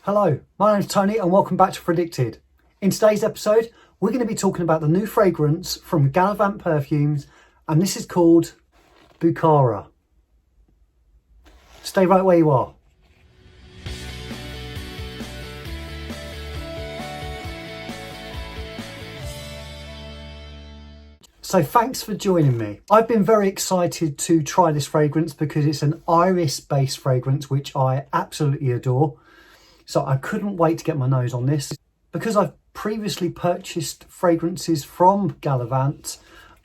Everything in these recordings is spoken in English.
Hello, my name's Tony and welcome back to Fragdicted. In today's episode, we're going to be talking about the new fragrance from Gallivant Perfumes, and this is called Bukhara. Stay right where you are. So thanks for joining me. I've been very excited to try this fragrance because it's an iris-based fragrance, which I absolutely adore. So I couldn't wait to get my nose on this. Because I've previously purchased fragrances from Gallivant,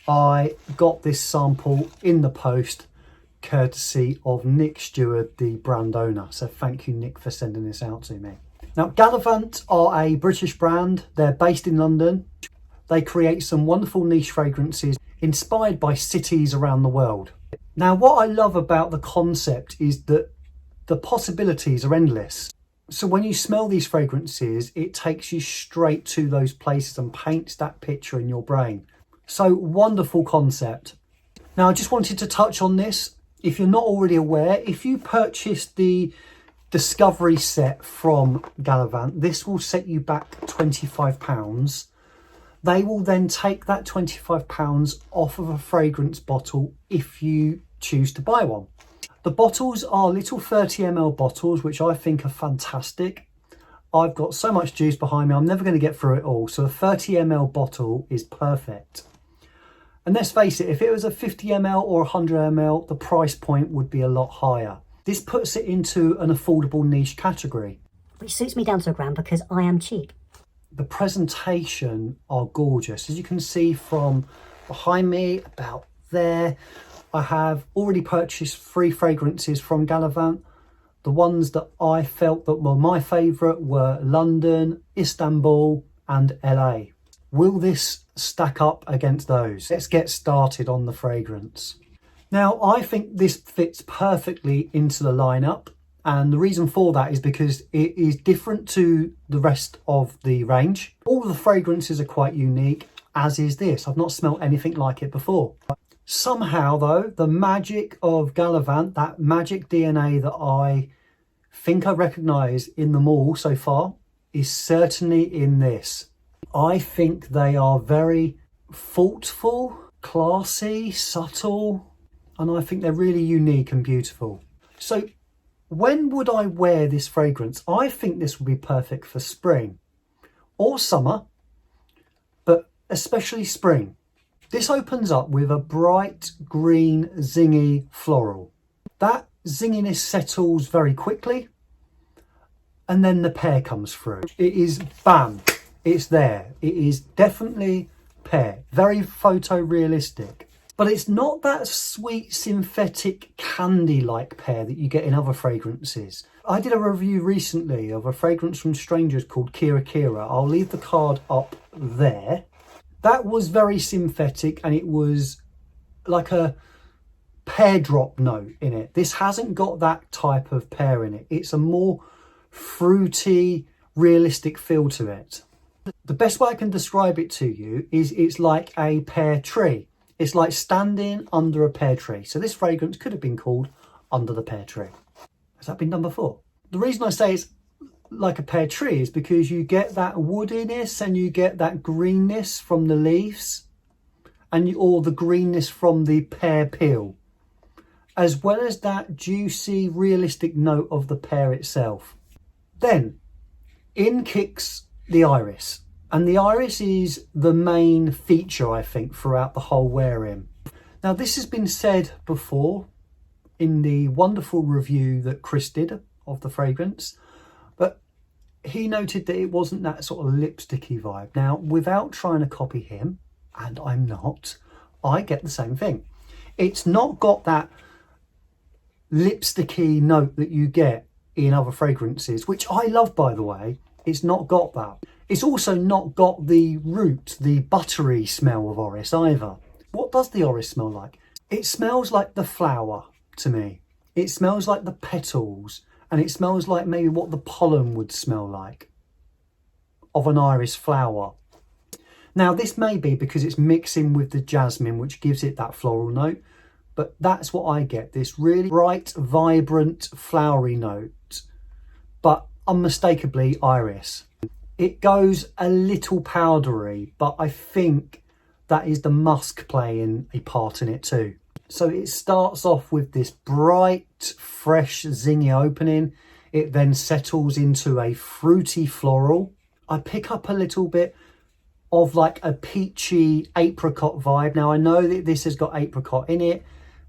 I got this sample in the post, courtesy of Nick Stewart, the brand owner. So thank you, Nick, for sending this out to me. Now, Gallivant are a British brand. They're based in London. They create some wonderful niche fragrances inspired by cities around the world. Now, what I love about the concept is that the possibilities are endless. So when you smell these fragrances, it takes you straight to those places and paints that picture in your brain. So wonderful concept. Now, I just wanted to touch on this. If you're not already aware, if you purchased the Discovery set from Gallivant, this will set you back £25. They will then take that £25 off of a fragrance bottle if you choose to buy one. The bottles are little 30ml bottles, which I think are fantastic. I've got so much juice behind me, I'm never going to get through it all. So a 30ml bottle is perfect. And let's face it, if it was a 50ml or 100ml, the price point would be a lot higher. This puts it into an affordable niche category. Which suits me down to a gram because I am cheap. The presentation are gorgeous. As you can see from behind me, about there, I have already purchased 3 fragrances from Gallivant. The ones that I felt that were my favourite were London, Istanbul and LA. Will this stack up against those? Let's get started on the fragrance. Now, I think this fits perfectly into the lineup. And the reason for that is because it is different to the rest of the range. All the fragrances are quite unique, as is this. I've not smelled anything like it before. Somehow though, the magic of Gallivant, that magic DNA that I think I recognise in them all so far, is certainly in this. I think they are very thoughtful, classy, subtle, and I think they're really unique and beautiful. So when would I wear this fragrance? I think this would be perfect for spring or summer, but especially spring. This opens up with a bright green zingy floral. That zinginess settles very quickly and then the pear comes through. It is bam, it's there. It is definitely pear, very photorealistic. But it's not that sweet synthetic candy-like pear that you get in other fragrances. I did a review recently of a fragrance from strangers called Kira Kira. I'll leave the card up there. That was very synthetic and it was like a pear drop note in it. This hasn't got that type of pear in it. It's a more fruity, realistic feel to it. The best way I can describe it to you is it's like a pear tree. It's like standing under a pear tree. So this fragrance could have been called Under the Pear Tree. Has that been done before? The reason I say it's like a pear tree is because you get that woodiness and you get that greenness from the leaves or the greenness from the pear peel, as well as that juicy, realistic note of the pear itself. Then in kicks the iris. And the iris is the main feature, I think, throughout the whole wear-in. Now, this has been said before in the wonderful review that Chris did of the fragrance, but he noted that it wasn't that sort of lipsticky vibe. Now, without trying to copy him, and I'm not, I get the same thing. It's not got that lipsticky note that you get in other fragrances, which I love, by the way. It's not got that. It's also not got the root, the buttery smell of orris either. What does the orris smell like? It smells like the flower to me. It smells like the petals, and it smells like maybe what the pollen would smell like of an iris flower. Now, this may be because it's mixing with the jasmine, which gives it that floral note, but that's what I get, this really bright, vibrant, flowery note, but unmistakably iris. It goes a little powdery, but I think that is the musk playing a part in it too. So it starts off with this bright, fresh, zingy opening. It then settles into a fruity floral. I pick up a little bit of like a peachy apricot vibe. Now I know that this has got apricot in it.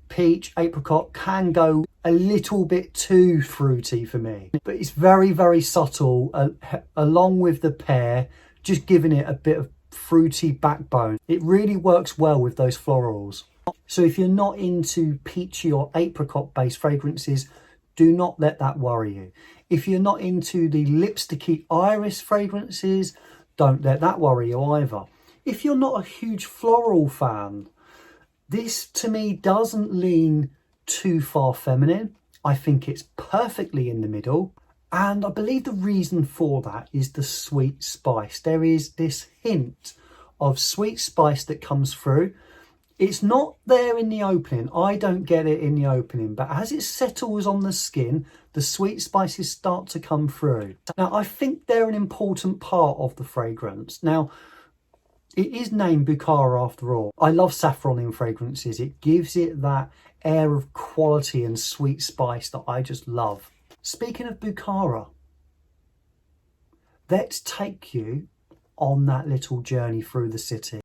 Peach, apricot can go a little bit too fruity for me, but it's very, very subtle, along with the pear, just giving it a bit of fruity backbone. It really works well with those florals. So if you're not into peachy or apricot based fragrances, do not let that worry you. If you're not into the lipsticky iris fragrances, don't let that worry you either. If you're not a huge floral fan, this to me doesn't lean too far feminine. I think it's perfectly in the middle. And I believe the reason for that is the sweet spice. There is this hint of sweet spice that comes through. It's not there in the opening. I don't get it in the opening, but as it settles on the skin, the sweet spices start to come through. Now, I think they're an important part of the fragrance. Now, it is named Bukhara after all. I love saffron in fragrances. It gives it that air of quality and sweet spice that I just love. Speaking of Bukhara, let's take you on that little journey through the city.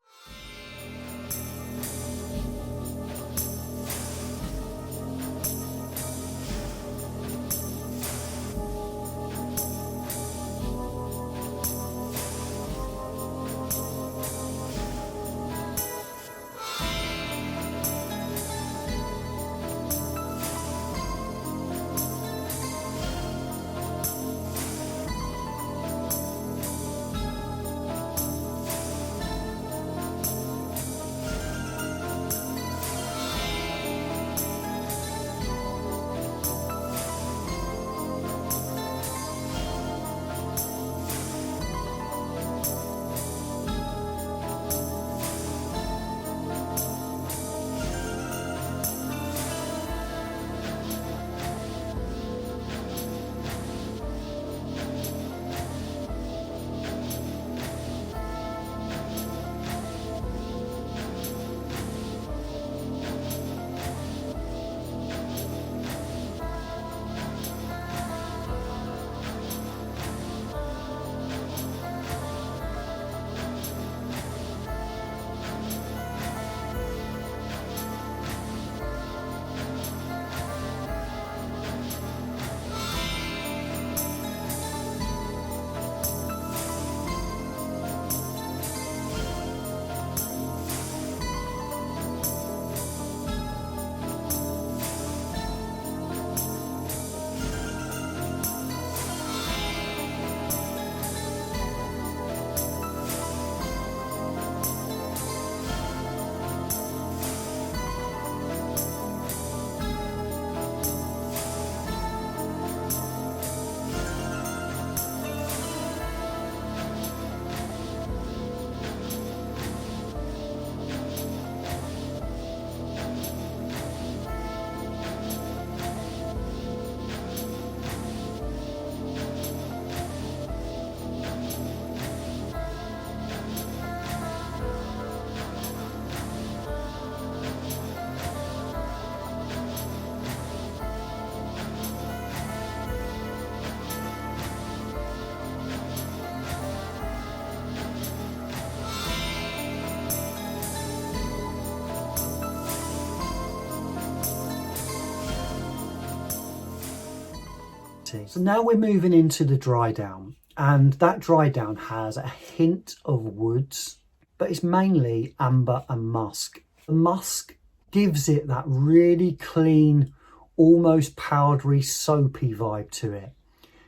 So now we're moving into the dry down, and that dry down has a hint of woods, but it's mainly amber and musk. The musk gives it that really clean, almost powdery, soapy vibe to it.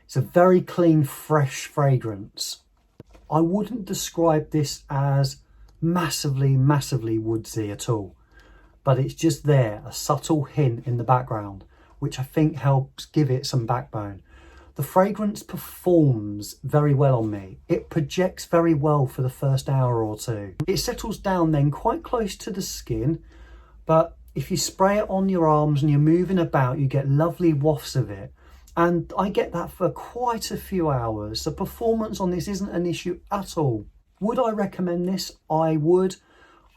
It's a very clean, fresh fragrance. I wouldn't describe this as massively, massively woodsy at all, but it's just there, a subtle hint in the background, which I think helps give it some backbone. The fragrance performs very well on me. It projects very well for the first hour or two. It settles down then quite close to the skin, but if you spray it on your arms and you're moving about, you get lovely wafts of it. and I get that for quite a few hours. The performance on this isn't an issue at all. Would I recommend this? I would.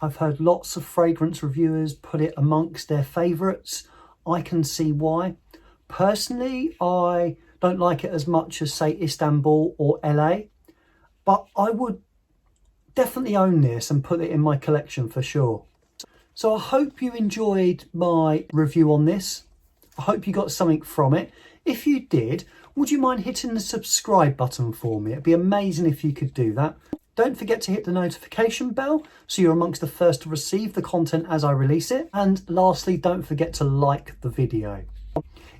I've heard lots of fragrance reviewers put it amongst their favourites. I can see why. Personally, I don't like it as much as, say, Istanbul or LA, but I would definitely own this and put it in my collection for sure. So I hope you enjoyed my review on this. I hope you got something from it. If you did, would you mind hitting the subscribe button for me? It'd be amazing if you could do that. Don't forget to hit the notification bell so you're amongst the first to receive the content as I release it. And lastly, don't forget to like the video.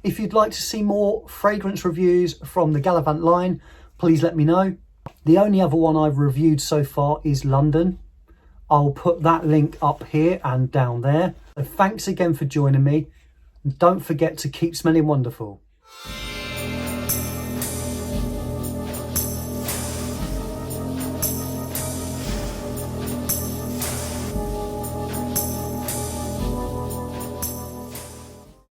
If you'd like to see more fragrance reviews from the Gallivant line, please let me know. The only other one I've reviewed so far is London. I'll put that link up here and down there. So thanks again for joining me. And don't forget to keep smelling wonderful.